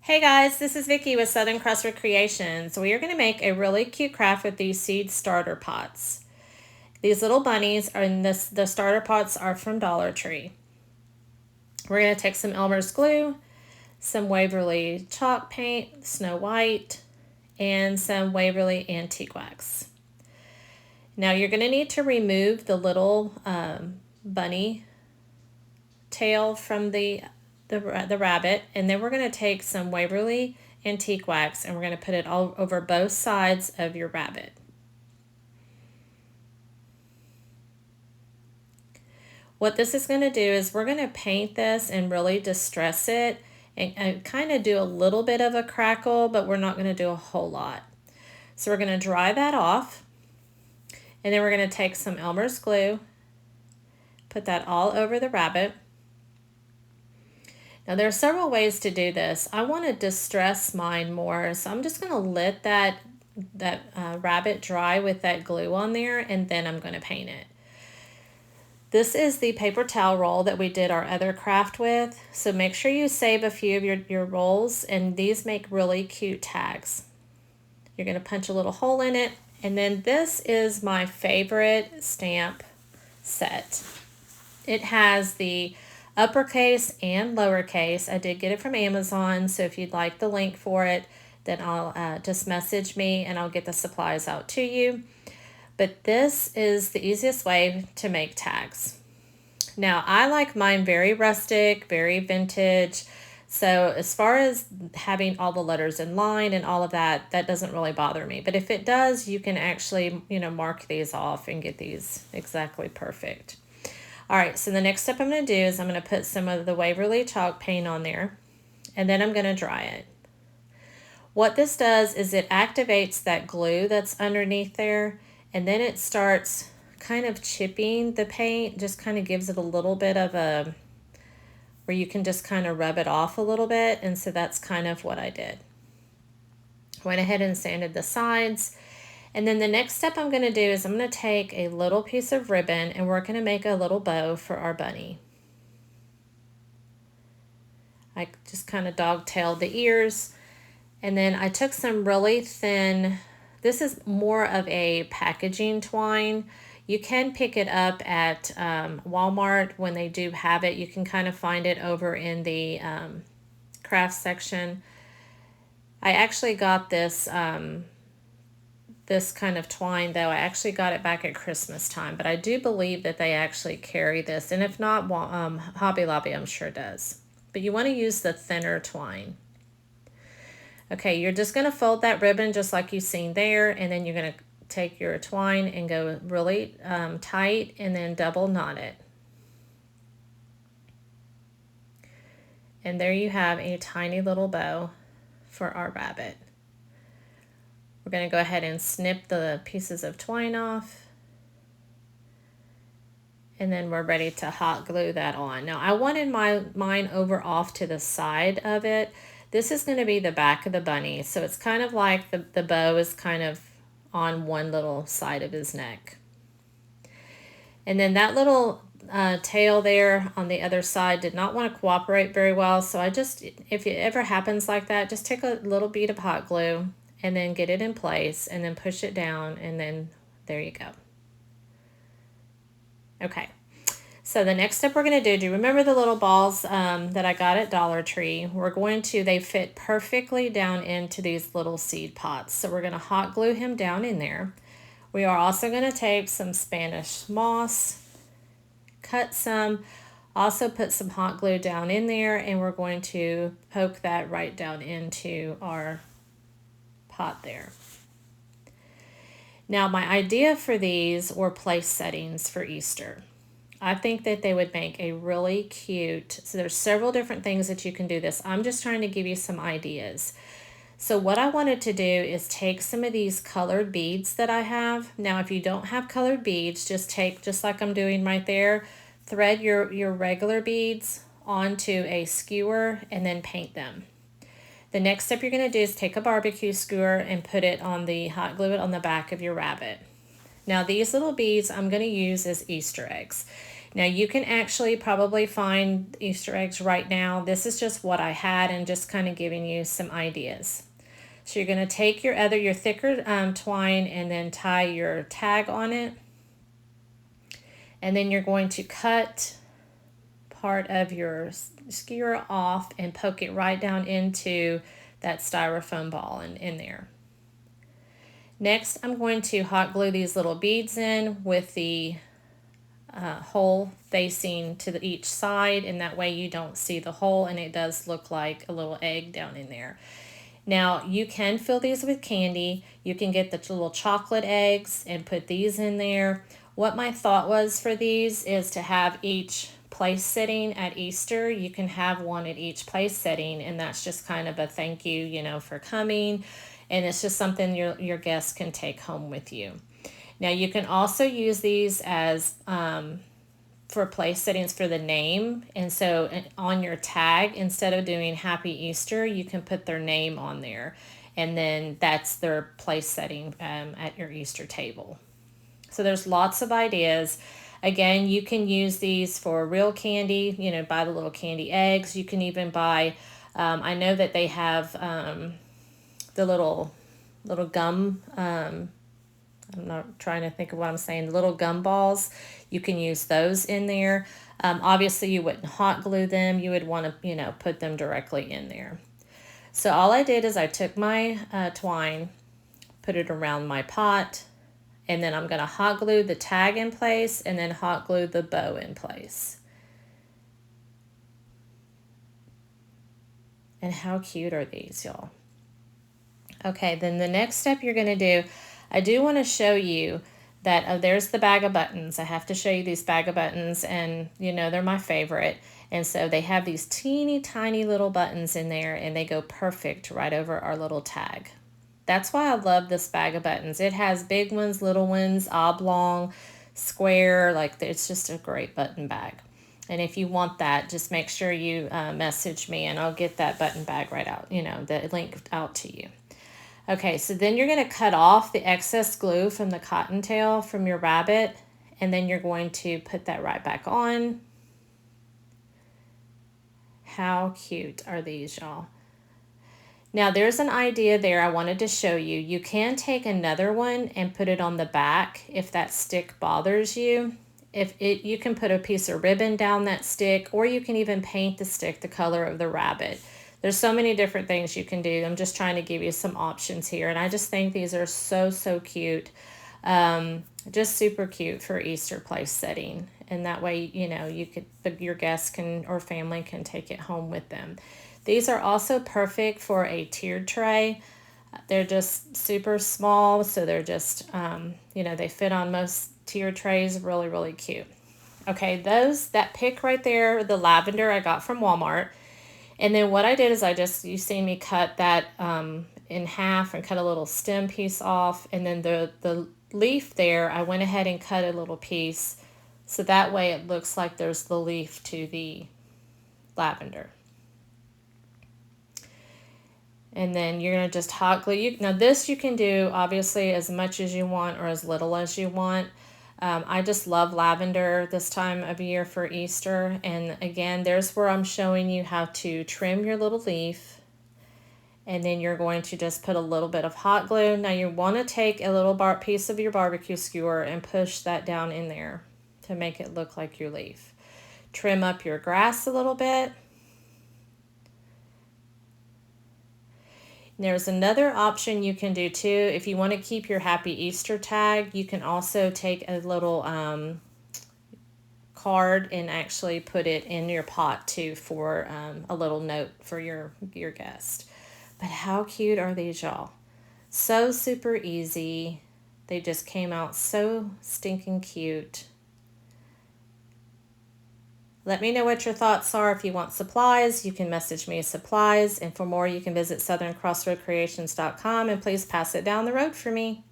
Hey guys, this is Vicki with Southern Crossword Creations. We are going to make a really cute craft with these seed starter pots. These little bunnies are in this. The starter pots are from Dollar Tree. We're going to take some Elmer's glue, some Waverly chalk paint, Snow White, and some Waverly antique wax. Now you're going to need to remove the little bunny tail from the rabbit, and then we're going to take some Waverly antique wax and we're going to put it all over both sides of your rabbit. What this is going to do is we're going to paint this and really distress it and kind of do a little bit of a crackle, but we're not going to do a whole lot. So we're going to dry that off, and then we're going to take some Elmer's glue, put that all over the rabbit. Now there are several ways to do this. I want to distress mine more, so I'm just going to let that rabbit dry with that glue on there, and then I'm going to paint it. This is the paper towel roll that we did our other craft with, so make sure you save a few of your rolls, and these make really cute tags. You're going to punch a little hole in it, and then this is my favorite stamp set. It has the uppercase and lowercase. I did get it from Amazon, so if you'd like the link for it, then I'll just message me and I'll get the supplies out to you. But this is the easiest way to make tags. Now, I like mine very rustic, very vintage. So as far as having all the letters in line and all of that, that doesn't really bother me. But if it does, you can actually, mark these off and get these exactly perfect. All right, so the next step I'm going to do is I'm going to put some of the Waverly chalk paint on there, and then I'm going to dry it. What this does is it activates that glue that's underneath there, and then it starts kind of chipping the paint, just kind of gives it a little bit of a, where you can just kind of rub it off a little bit, and so that's kind of what I did. Went ahead and sanded the sides. And then the next step I'm going to do is I'm going to take a little piece of ribbon and we're going to make a little bow for our bunny. I just kind of dogtailed the ears, and then I took some really thin, this is more of a packaging twine. You can pick it up at Walmart when they do have it. You can kind of find it over in the craft section. I actually got this this kind of twine, though. I actually got it back at Christmas time, but I do believe that they actually carry this, and if not, Hobby Lobby I'm sure does. But you want to use the thinner twine. Okay, you're just going to fold that ribbon just like you've seen there, and then you're going to take your twine and go really tight and then double knot it. And there you have a tiny little bow for our rabbit. We're going to go ahead and snip the pieces of twine off. And then we're ready to hot glue that on. Now I wanted mine over off to the side of it. This is going to be the back of the bunny. So it's kind of like the bow is kind of on one little side of his neck. And then that little tail there on the other side did not want to cooperate very well. So I just, if it ever happens like that, just take a little bead of hot glue and then get it in place and then push it down, and then there you go. Okay, so the next step we're going to do you remember the little balls that I got at Dollar Tree? They fit perfectly down into these little seed pots. So we're going to hot glue him down in there. We are also going to take some Spanish moss, cut some, also put some hot glue down in there, and we're going to poke that right down into our pot there. Now my idea for these were place settings for Easter. I think that they would make a really cute, so there's several different things that you can do this. I'm just trying to give you some ideas. So what I wanted to do is take some of these colored beads that I have. Now if you don't have colored beads, just like I'm doing right there, thread your regular beads onto a skewer and then paint them. The next step you're going to do is take a barbecue skewer and put it on hot glue it on the back of your rabbit. Now these little beads I'm going to use as Easter eggs. Now you can actually probably find Easter eggs right now. This is just what I had and just kind of giving you some ideas. So you're going to take your thicker twine and then tie your tag on it. And then you're going to cut part of your skewer off and poke it right down into that styrofoam ball in there. Next, I'm going to hot glue these little beads in with the hole facing to each side, and that way you don't see the hole and it does look like a little egg down in there. Now you can fill these with candy. You can get the little chocolate eggs and put these in there. What my thought was for these is to have each place setting at Easter. You can have one at each place setting, and that's just kind of a thank you, for coming, and it's just something your guests can take home with you. Now you can also use these as for place settings for the name, and so on your tag, instead of doing Happy Easter, you can put their name on there, and then that's their place setting at your Easter table. So there's lots of ideas. Again, you can use these for real candy, buy the little candy eggs. You can even buy, I know that they have the little gum, I'm not trying to think of what I'm saying, the little gum balls. You can use those in there. Obviously, you wouldn't hot glue them. You would want to, put them directly in there. So all I did is I took my twine, put it around my pot, and then I'm going to hot glue the tag in place and then hot glue the bow in place. And how cute are these, y'all? Okay, then the next step you're going to do, I do want to show you that there's the bag of buttons. I have to show you these bag of buttons, and they're my favorite. And so they have these teeny tiny little buttons in there, and they go perfect right over our little tag. That's why I love this bag of buttons. It has big ones, little ones, oblong, square, it's just a great button bag. And if you want that, just make sure you message me and I'll get that button bag right out, the link out to you. Okay, so then you're going to cut off the excess glue from the cottontail from your rabbit, and then you're going to put that right back on. How cute are these, y'all? Now there's an idea there I wanted to show you. You can take another one and put it on the back if that stick bothers you. You can put a piece of ribbon down that stick, or you can even paint the stick the color of the rabbit. There's so many different things you can do. I'm just trying to give you some options here, and I just think these are so cute. Just super cute for Easter place setting, and that way your guests can or family can take it home with them. These are also perfect for a tiered tray. They're just super small, so they're just, they fit on most tiered trays. Really cute. Okay, that pick right there, the lavender I got from Walmart. And then what I did is you seen me cut that in half and cut a little stem piece off. And then the leaf there, I went ahead and cut a little piece. So that way it looks like there's the leaf to the lavender. And then you're going to just hot glue. Now this you can do obviously as much as you want or as little as you want. I just love lavender this time of year for Easter. And again, there's where I'm showing you how to trim your little leaf. And then you're going to just put a little bit of hot glue. Now you want to take a little piece of your barbecue skewer and push that down in there to make it look like your leaf. Trim up your grass a little bit. There's another option you can do too. If you want to keep your Happy Easter tag, you can also take a little card and actually put it in your pot too for a little note for your guest. But how cute are these, y'all? So super easy. They just came out so stinking cute. Let me know what your thoughts are. If you want supplies, you can message me supplies. And for more, you can visit SouthernCrossroadCreations.com, and please pass it down the road for me.